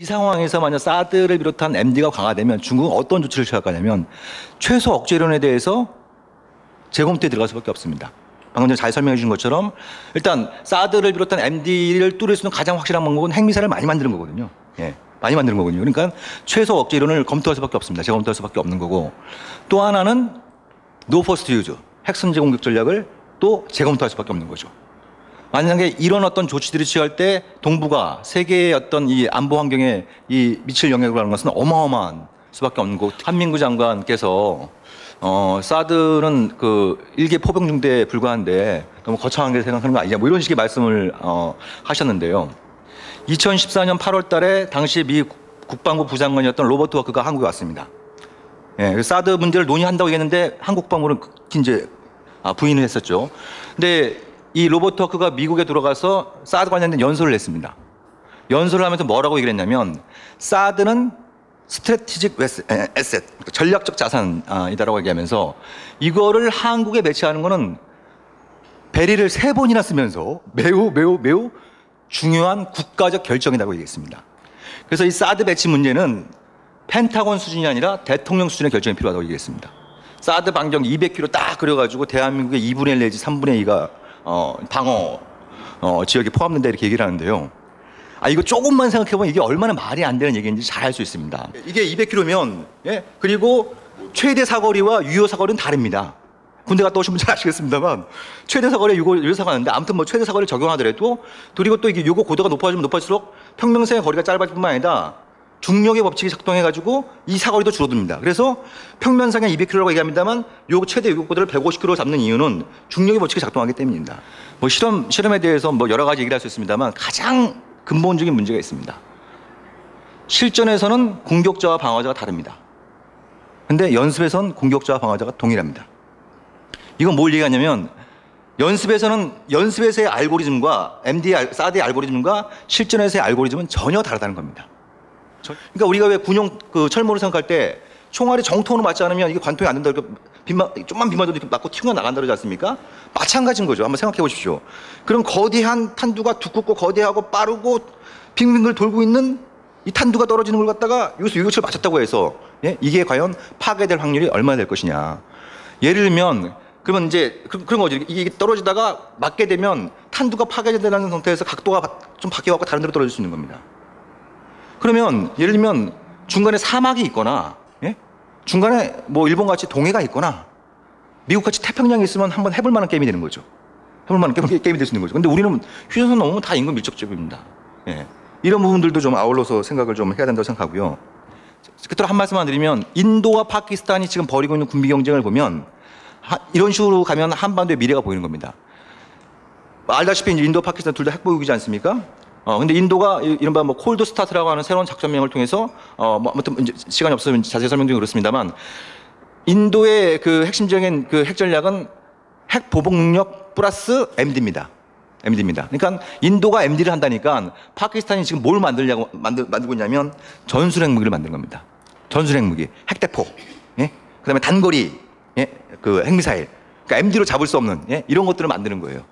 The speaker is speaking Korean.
이 상황에서 만약 사드를 비롯한 MD가 강화되면 중국은 어떤 조치를 취할 거냐면 최소 억제론에 대해서 재검토에 들어갈 수밖에 없습니다. 방금 전에 잘 설명해 주신 것처럼 일단 사드를 비롯한 MD를 뚫을 수 있는 가장 확실한 방법은 핵미사일을 많이 만드는 거거든요. 예, 많이 만드는 거거든요. 그러니까 최소 억제 이론을 검토할 수밖에 없습니다. 재검토할 수밖에 없는 거고, 또 하나는 노 퍼스트 유즈, 핵선제 공격 전략을 또 재검토할 수밖에 없는 거죠. 만약에 이런 어떤 조치들을 취할 때 동북아 세계의 어떤 이 안보 환경에 이 미칠 영향이라는 것은 어마어마한 수밖에 없는 거고, 한민구 장관께서 사드는 그 일개 포병 중대에 불과한데 너무 거창하게 생각하는 거 아니냐, 뭐 이런 식의 말씀을 하셨는데요. 2014년 8월 달에 당시 미 국방부 부장관이었던 로버트 워크가 한국에 왔습니다. 예, 사드 문제를 논의한다고 얘기했는데 한국 국방부는 이제 부인을 했었죠. 근데 이 로버트 워크가 미국에 들어가서 사드 관련된 연설을 했습니다. 연설을 하면서 뭐라고 얘기를 했냐면, 사드는 스트래티직 에셋, 전략적 자산이다라고 얘기하면서 이거를 한국에 배치하는 거는 배리를 3번이나 쓰면서 매우 중요한 국가적 결정이라고 얘기했습니다. 그래서 이 사드 배치 문제는 펜타곤 수준이 아니라 대통령 수준의 결정이 필요하다고 얘기했습니다. 사드 반경 200km 딱 그려가지고 대한민국의 2분의 1 내지 3분의 2가 방어 지역에 포함된다 이렇게 얘기를 하는데요. 이거 조금만 생각해보면 이게 얼마나 말이 안 되는 얘기인지 잘 알 수 있습니다. 이게 200km면, 예? 그리고 최대 사거리와 유효 사거리는 다릅니다. 군대 갔다 오신 분 잘 아시겠습니다만 최대 사거리에 유효 사거리가 있는데, 아무튼 뭐 최대 사거리를 적용하더라도, 그리고 또 이게 요거 고도가 높아지면 높아질수록 평명생의 거리가 짧아질 뿐만 아니라 중력의 법칙이 작동해가지고 이 사거리도 줄어듭니다. 그래서 평면상의 200km라고 얘기합니다만 요 최대 유효 고도를 150km 잡는 이유는 중력의 법칙이 작동하기 때문입니다. 뭐 실험에 대해서 뭐 여러 가지 얘기를 할 수 있습니다만 가장 근본적인 문제가 있습니다. 실전에서는 공격자와 방어자가 다릅니다. 근데 연습에서는 공격자와 방어자가 동일합니다. 이건 뭘 얘기하냐면, 연습에서의 알고리즘과 사드의 알고리즘과 실전에서의 알고리즘은 전혀 다르다는 겁니다. 그러니까 우리가 왜 군용 철모를 생각할 때 총알이 정통으로 맞지 않으면 이게 관통이 안 된다, 이렇게 좀만 비맞아도 이렇게 맞고 튀어 나간다 그러지 않습니까? 마찬가지인 거죠. 한번 생각해 보십시오. 그럼 거대한 탄두가 두껍고 거대하고 빠르고 빙빙글 돌고 있는 이 탄두가 떨어지는 걸 갖다가 여기서 유격치를 맞췄다고 해서, 예? 이게 과연 파괴될 확률이 얼마나 될 것이냐. 예를 들면 그러면 이제 그런 거죠. 이게 떨어지다가 맞게 되면 탄두가 파괴된다는 상태에서 각도가 좀 바뀌어갖고 다른 데로 떨어질 수 있는 겁니다. 그러면 예를 들면 중간에 사막이 있거나, 예? 중간에 뭐 일본같이 동해가 있거나 미국같이 태평양이 있으면 한번 해볼 만한 게임이 되는 거죠. 해볼 만한 게임이 될 수 있는 거죠. 근데 우리는 휴전선 넘으면 다 인근 밀접지역입니다. 예. 이런 부분들도 좀 아울러서 생각을 좀 해야 된다고 생각하고요. 끝으로 한 말씀만 드리면, 인도와 파키스탄이 지금 벌이고 있는 군비 경쟁을 보면 이런 식으로 가면 한반도의 미래가 보이는 겁니다. 알다시피 이제 인도, 파키스탄 둘 다 핵보유국이지 않습니까? 근데 인도가 이른바 뭐 콜드 스타트라고 하는 새로운 작전명을 통해서 뭐 아무튼 이제 시간이 없어서 자세히 설명드리기 그렇습니다만, 인도의 그 핵심적인 그 핵 전략은 핵 보복 능력 플러스 MD입니다. 그러니까 인도가 MD를 한다니까 파키스탄이 지금 뭘 만들고 있냐면 전술 핵무기를 만든 겁니다. 전술 핵무기, 핵대포, 예? 그다음에 단거리, 예? 그 핵미사일, 그러니까 MD로 잡을 수 없는, 예? 이런 것들을 만드는 거예요.